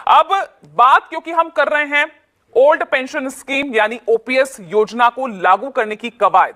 अब बात क्योंकि हम कर रहे हैं ओल्ड पेंशन स्कीम यानी ओपीएस योजना को लागू करने की कवायद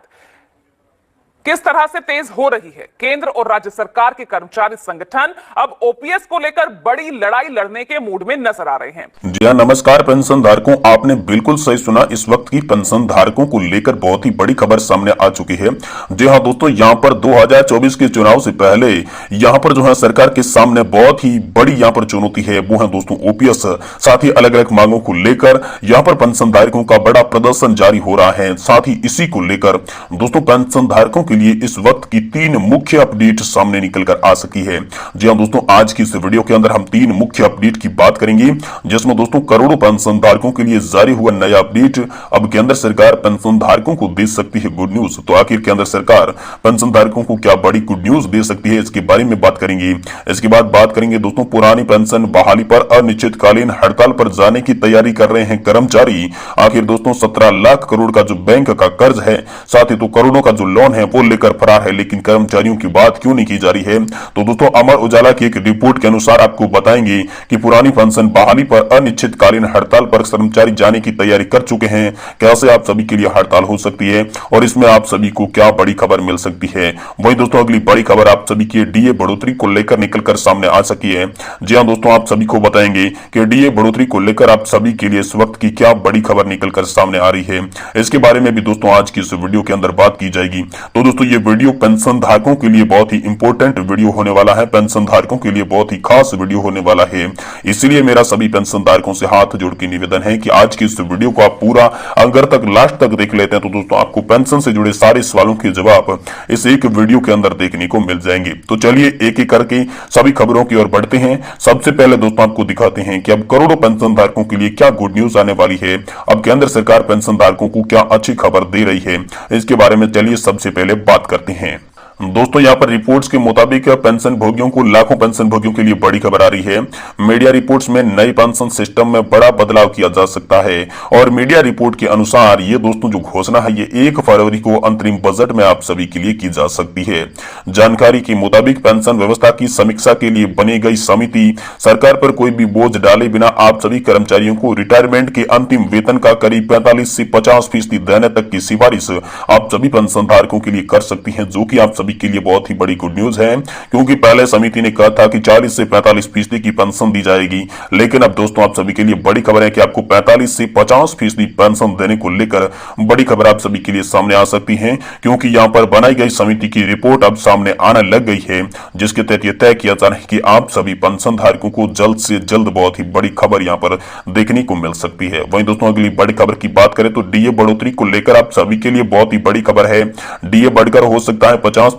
किस तरह से तेज हो रही है। केंद्र और राज्य सरकार के कर्मचारी संगठन अब ओपीएस को लेकर बड़ी लड़ाई लड़ने के मूड में नजर आ रहे हैं। जी हाँ, नमस्कार पेंशन धारकों, आपने बिल्कुल सही सुना। इस वक्त की पेंशन धारकों को लेकर बहुत ही बड़ी खबर सामने आ चुकी है। जी हाँ दोस्तों, यहाँ पर 2024 के चुनाव से पहले यहाँ पर जो है सरकार के सामने बहुत ही बड़ी यहाँ पर चुनौती है, वो है दोस्तों ओपीएस। साथ ही अलग अलग मांगों को लेकर यहाँ पर पेंशन धारकों का बड़ा प्रदर्शन जारी हो रहा है। साथ ही इसी को लेकर दोस्तों पेंशन धारकों के लिए इस वक्त की 3 मुख्य अपडेट सामने निकल कर आ सकी है। जी हां दोस्तों, आज की इस वीडियो के अंदर हम 3 मुख्य अपडेट की बात करेंगे, जिसमें दोस्तों करोड़ों पेंशन धारकों के लिए जारी हुआ नया अपडेट। अब केंद्र सरकार पेंशन धारकों को दे सकती है गुड न्यूज। तो आखिर केंद्र सरकार पेंशन धारकों को क्या बड़ी गुड न्यूज दे सकती है, इसके बारे में बात करेंगे। इसके बाद बात करेंगे दोस्तों पुरानी पेंशन बहाली पर अनिश्चितकालीन हड़ताल पर जाने की तैयारी कर रहे हैं कर्मचारी। आखिर दोस्तों 17 लाख करोड़ का जो बैंक का कर्ज है, साथ ही तो करोड़ों का जो लोन है वो लेकर फरार है, लेकिन कर्मचारियों की बात क्यों नहीं की जा रही है। तो दोस्तों अमर उजाला की एक रिपोर्ट के अनुसार आपको बताएंगे कि पुरानी पेंशन बहाली पर अनिश्चितकालीन हड़ताल पर कर्मचारी जाने की तैयारी कर चुके हैं। कैसे आप सभी के लिए हड़ताल हो सकती है और इसमें आप सभी को क्या बड़ी खबर मिल सकती है। वही दोस्तों अगली बड़ी खबर आप सभी की डीए बढ़ोतरी को लेकर निकलकर सामने आ सकी है। जी हाँ दोस्तों, आप सभी को बताएंगे कि डीए बढ़ोतरी को लेकर आप सभी के लिए इस वक्त की क्या बड़ी खबर निकलकर सामने आ रही है। इसके बारे में भी दोस्तों आज की इस वीडियो के अंदर बात की जाएगी। तो दोस्तों ये वीडियो पेंशन धारकों के लिए बहुत ही इंपॉर्टेंट वीडियो होने वाला है, पेंशन धारकों के लिए बहुत ही खास वीडियो होने वाला है। इसलिए मेरा सभी पेंशन धारकों से हाथ जोड़ के निवेदन है कि आज की इस वीडियो को आप पूरा अगर तक लास्ट तक देख लेते हैं तो दोस्तों आपको पेंशन से जुड़े सारे सवालों के जवाब इस एक वीडियो के अंदर देखने को मिल जाएंगे। तो चलिए एक एक करके सभी खबरों की ओर बढ़ते हैं। सबसे पहले दोस्तों आपको दिखाते हैं कि अब करोड़ों पेंशन धारकों के लिए क्या गुड न्यूज आने वाली है। अब केंद्र सरकार पेंशन धारकों को क्या अच्छी खबर दे रही है, इसके बारे में चलिए सबसे पहले बात करते हैं। दोस्तों यहाँ पर रिपोर्ट्स के मुताबिक पेंशन भोगियों को लाखों पेंशन भोगियों के लिए बड़ी खबर आ रही है। मीडिया रिपोर्ट्स में नई पेंशन सिस्टम में बड़ा बदलाव किया जा सकता है और मीडिया रिपोर्ट के अनुसार ये दोस्तों जो घोषणा है ये 1 फरवरी को अंतरिम बजट में आप सभी के लिए की जा सकती है। जानकारी के मुताबिक पेंशन व्यवस्था की समीक्षा के लिए बनी गई समिति सरकार पर कोई भी बोझ डाले बिना आप सभी कर्मचारियों को रिटायरमेंट के अंतिम वेतन का करीब 45 से 50% देने तक की सिफारिश आप सभी पेंशन धारकों के लिए कर सकती है, जो की आप के लिए बहुत ही बड़ी गुड न्यूज है। क्योंकि पहले समिति ने कहा था कि 40 से 45% की पेंशन दी जाएगी, लेकिन अब दोस्तों आप सभी के लिए बड़ी खबर है कि आपको 45 से 50% पेंशन देने को लेकर बड़ी खबर आप सभी के लिए सामने आ सकती है। क्योंकि यहां पर बनाई गई समिति की रिपोर्ट अब सामने आने लग गई है, जिसके तहत यह तय किया जा रहा है कि आप सभी पेंशन धारकों को जल्द से जल्द बहुत ही बड़ी खबर यहां पर देखने को मिल सकती है। वहीं दोस्तों अगली बड़ी खबर की बात करें तो डीए बढ़ोतरी को लेकर आप सभी के लिए बहुत ही बड़ी खबर है। डीए बढ़कर हो सकता है 50%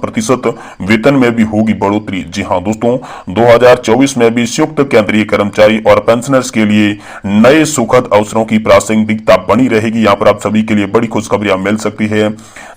वेतन में भी होगी बढ़ोतरी। जी हां दोस्तों, 2024 में भी संयुक्त केंद्रीय कर्मचारी और पेंशनर्स के लिए नए सुखद अवसरों की प्रासंगिकता बनी रहेगी। यहां पर आप सभी के लिए बड़ी खुशखबरियां मिल सकती है।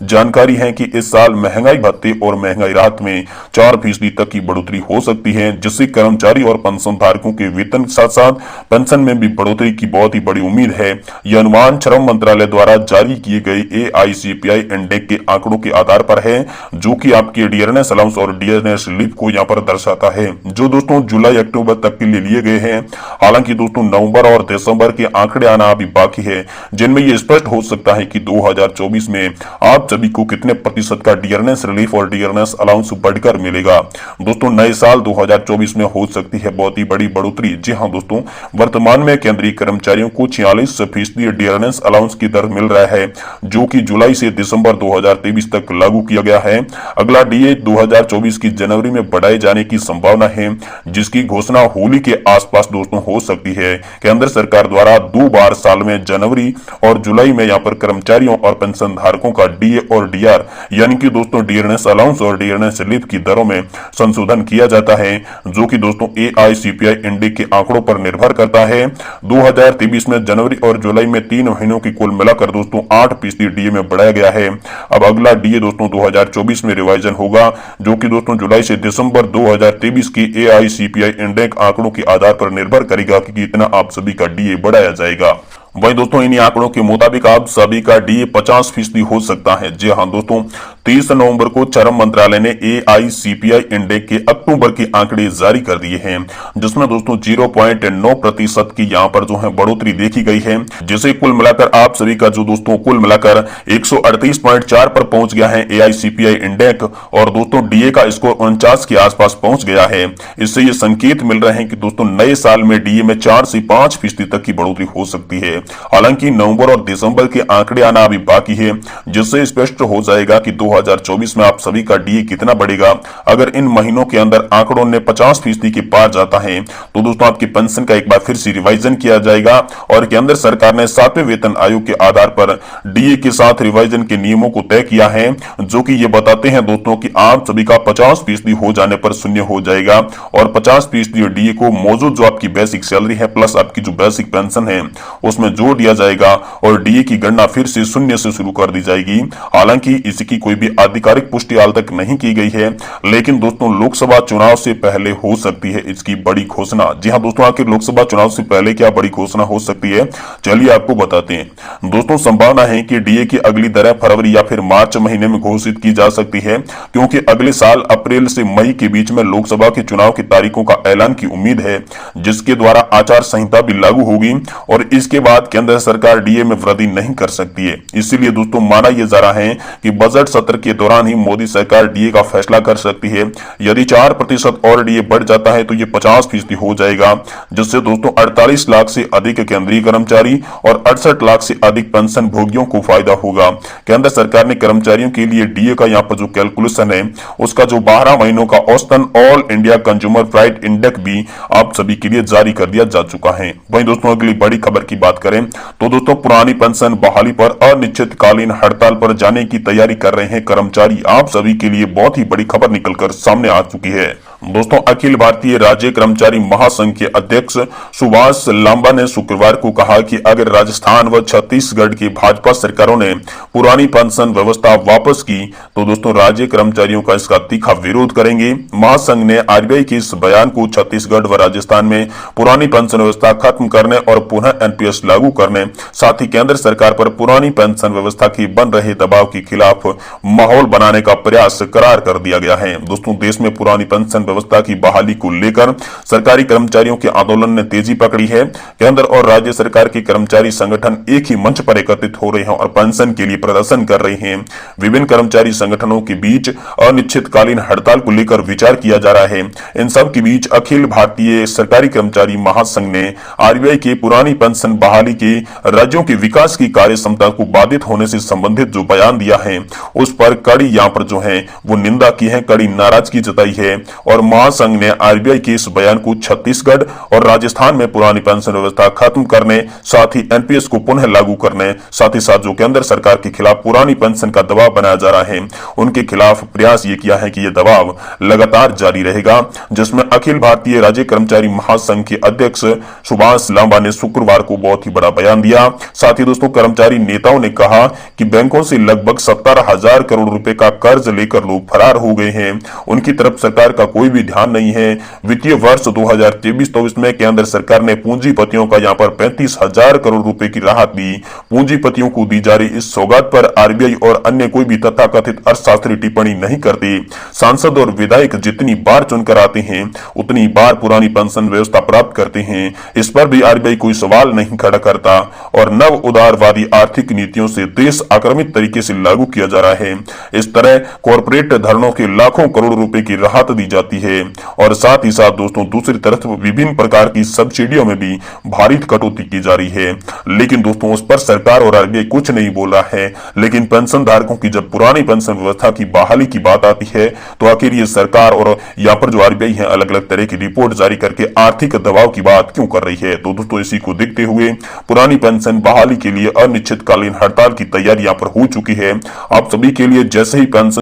जानकारी है कि इस साल महंगाई भत्ते और महंगाई राहत में 4% तक की बढ़ोतरी हो सकती है, जिससे कर्मचारी और पेंशन धारकों के वेतन के साथ साथ पेंशन में भी बढ़ोतरी की बहुत ही बड़ी उम्मीद है। यह अनुमान श्रम मंत्रालय द्वारा जारी किए गए AICPI इंडेक्स के आंकड़ों के आधार पर है, जो कि आपके डियरनेस अलाउंस और डियरनेस रिलीफ को यहां पर दर्शाता है, जो दोस्तों जुलाई अक्टूबर तक के लिए लिए गए हैं। हालांकि दोस्तों नवंबर और दिसंबर के आंकड़े आना अभी बाकी है, जिनमें यह स्पष्ट हो सकता है कि 2024 में आप सभी को कितने प्रतिशत का डियरनेस रिलीफ और डियरनेस अलाउंस बढ़कर मिलेगा। दोस्तों नए साल 2024 में हो सकती है बहुत ही बड़ी बढ़ोतरी। जी हां दोस्तों, वर्तमान में केंद्रीय कर्मचारियों को 46% डियरनेस अलाउंस की दर मिल रहा है, जो कि जुलाई से दिसंबर 2023 तक लागू किया गया है। अगला डीए 2024 की जनवरी में बढ़ाए जाने की संभावना है, जिसकी घोषणा होली के आसपास दोस्तों हो सकती है। केंद्र सरकार द्वारा 2 बार साल में जनवरी और जुलाई में यहां पर कर्मचारियों और पेंशन धारकों का डीए और डीआर यानी कि दोस्तों डियरनेस अलाउंस और डियरनेस रिलीफ की दरों में संशोधन किया जाता है, जो कि दोस्तों AICPI इंडेक्स के आंकड़ों पर निर्भर करता है। 2023 में जनवरी और जुलाई में 3 महीनों की कुल मिलाकर दोस्तों 8% डीए में बढ़ाया गया है। अब अगला डीए दोस्तों 2024 में रिवाइजन होगा, जो कि दोस्तों जुलाई से दिसंबर 2023 की AICPI इंडेक्स आंकड़ों के आधार पर निर्भर करेगा कि कितना आप सभी का डीए बढ़ाया जाएगा। वहीं दोस्तों इन्हीं आंकड़ों के मुताबिक आप सभी का डीए 50% हो सकता है। जी हाँ दोस्तों, 30 नवंबर को श्रम मंत्रालय ने AICPI इंडेक्स के अक्टूबर के आंकड़े जारी कर दिए हैं, जिसमें दोस्तों 0.9% की यहाँ पर जो है बढ़ोतरी देखी गई है, जिसे कुल मिलाकर आप सभी का जो दोस्तों कुल मिलाकर 138.4 पर पहुंच गया है AICPI इंडेक्स, और दोस्तों DA का स्कोर 49 के आसपास पहुंच गया है। इससे ये संकेत मिल रहे हैं कि दोस्तों नए साल में DA में 4 से 5% तक की बढ़ोतरी हो सकती है। हालांकि नवंबर और दिसंबर के आंकड़े आना अभी बाकी है, जिससे स्पष्ट हो जाएगा कि 2024 में आप सभी का DA कितना बढ़ेगा। अगर इन महीनों के अंदर आंकड़ों ने 50% के पार जाता है तो दोस्तों आपकी पेंशन का एक बार फिर से रिवाइजन किया जाएगा, और केंद्र सरकार ने 7वें वेतन आयोग के आधार पर DA के साथ रिवाइजन के नियमों को तय किया है, जो कि ये बताते हैं दोस्तों कि आप सभी का 50% हो जाने पर शून्य हो जाएगा, और 50% DA को मौजूद जो आपकी बेसिक सैलरी है प्लस आपकी जो बेसिक पेंशन है उसमें जोड़ दिया जाएगा, और DA की गणना फिर से शून्य से शुरू कर दी जाएगी। हालांकि इसकी कोई भी आधिकारिक पुष्टि हाल तक नहीं की गई है, लेकिन दोस्तों लोकसभा चुनाव से पहले हो सकती है इसकी बड़ी घोषणा। जी हां दोस्तों, आखिर लोकसभा चुनाव से पहले क्या बड़ी घोषणा हो सकती है, चलिए आपको बताते हैं। दोस्तों संभावना है कि DA की अगली दरें फरवरी या फिर मार्च महीने में घोषित की जा सकती है, क्योंकि अगले साल अप्रैल से मई के बीच में लोकसभा के चुनाव की तारीखों का ऐलान की उम्मीद है, जिसके द्वारा आचार संहिता भी लागू होगी, और इसके बाद केंद्र सरकार DA में वृद्धि नहीं कर सकती है। इसीलिए दोस्तों माना यह जा रहा है कि बजट सत्र के दौरान ही मोदी सरकार DA का फैसला कर सकती है। यदि 4% और DA बढ़ जाता है तो ये 50% हो जाएगा, जिससे दोस्तों 48 लाख से अधिक केंद्रीय कर्मचारी और 68 लाख से अधिक पेंशन भोगियों को फायदा होगा। केंद्र सरकार ने कर्मचारियों के लिए DA का यहाँ पर जो कैलकुलेशन है उसका जो 12 महीनों का औसतन all India consumer price index भी आप सभी के लिए जारी कर दिया जा चुका है। वहीं दोस्तों अगली बड़ी खबर की बात करें तो दोस्तों पुरानी पेंशन बहाली पर अनिश्चितकालीन हड़ताल पर जाने की तैयारी कर रहे हैं कर्मचारी। आप सभी के लिए बहुत ही बड़ी खबर निकलकर सामने आ चुकी है। दोस्तों अखिल भारतीय राज्य कर्मचारी महासंघ के अध्यक्ष सुभाष लांबा ने शुक्रवार को कहा कि अगर राजस्थान व छत्तीसगढ़ की भाजपा सरकारों ने पुरानी पेंशन व्यवस्था वापस की तो दोस्तों राज्य कर्मचारियों का इसका तीखा विरोध करेंगे। महासंघ ने RBI के इस बयान को छत्तीसगढ़ व राजस्थान में पुरानी पेंशन व्यवस्था खत्म करने और पुनः NPS लागू करने, साथ ही केंद्र सरकार पर पुरानी पेंशन व्यवस्था की बन रहे दबाव के खिलाफ माहौल बनाने का प्रयास करार कर दिया गया है। दोस्तों देश में पुरानी पेंशन व्यवस्था की बहाली को लेकर सरकारी कर्मचारियों के आंदोलन ने तेजी पकड़ी है। केंद्र और राज्य सरकार के कर्मचारी संगठन एक ही मंच पर एकत्रित हो रहे हैं और पेंशन के लिए प्रदर्शन कर रहे हैं। विभिन्न कर्मचारी संगठनों के बीच अनिश्चितकालीन हड़ताल को लेकर विचार किया जा रहा है। इन सब के बीच अखिल भारतीय सरकारी कर्मचारी महासंघ ने RBI के पुरानी पेंशन बहाली के राज्यों के विकास की कार्य क्षमता को बाधित होने से संबंधित जो बयान दिया है उस पर कड़ी यहाँ पर जो है वो निंदा की है, कड़ी नाराजगी जताई है, और महासंघ ने RBI के इस बयान को छत्तीसगढ़ और राजस्थान में पुरानी पेंशन व्यवस्था खत्म करने, साथ ही NPS को पुनः लागू करने, साथ ही साथ जो केंद्र सरकार के खिलाफ पुरानी पेंशन का दबाव बनाया जा रहा है उनके खिलाफ प्रयास ये किया है कि यह दबाव लगातार जारी रहेगा। जिसमें अखिल भारतीय राज्य कर्मचारी महासंघ के अध्यक्ष सुभाष लांबा ने शुक्रवार को बहुत ही बड़ा बयान दिया। साथ ही दोस्तों कर्मचारी नेताओं ने कहा कि बैंकों से लगभग 17,000 करोड़ रुपए का कर्ज लेकर लोग फरार हो गए हैं, उनकी तरफ सरकार का कोई भी ध्यान नहीं है। वित्तीय वर्ष 2023-24 में केंद्र सरकार ने पूंजीपतियों का यहाँ पर 35,000 करोड़ रुपए की राहत दी। पूंजीपतियों को दी जा रही इस सौगात पर RBI और अन्य कोई भी तथाकथित अर्थशास्त्री टिप्पणी नहीं करते। सांसद और विधायक जितनी बार चुनकर आते हैं उतनी बार पुरानी पेंशन व्यवस्था प्राप्त करते हैं, इस पर भी RBI कोई सवाल नहीं खड़ा करता, और नव उदारवादी आर्थिक नीतियों से देश आक्रमित तरीके से लागू किया जा रहा है। इस तरह कॉर्पोरेट धरणों के लाखों करोड़ रुपए की राहत दी जाती है, और साथ ही साथ दोस्तों दूसरी तरफ विभिन्न प्रकार की सब्सिडियों में भी भारी कटौती की जा रही है। लेकिन दोस्तों उस पर सरकार और RBI कुछ नहीं बोल रहा है। लेकिन पेंशन धारकों की जब पुरानी पेंशन व्यवस्था की बहाली की बात आती है तो आखिर ये सरकार और यहाँ पर जो RBI है अलग अलग तरह की रिपोर्ट जारी करके आर्थिक दबाव की बात क्यों कर रही है। तो दोस्तों इसी को देखते हुए पुरानी पेंशन बहाली के लिए अनिश्चितकालीन हड़ताल की तैयारी यहाँ पर हो चुकी है। आप सभी के लिए जैसे ही पेंशन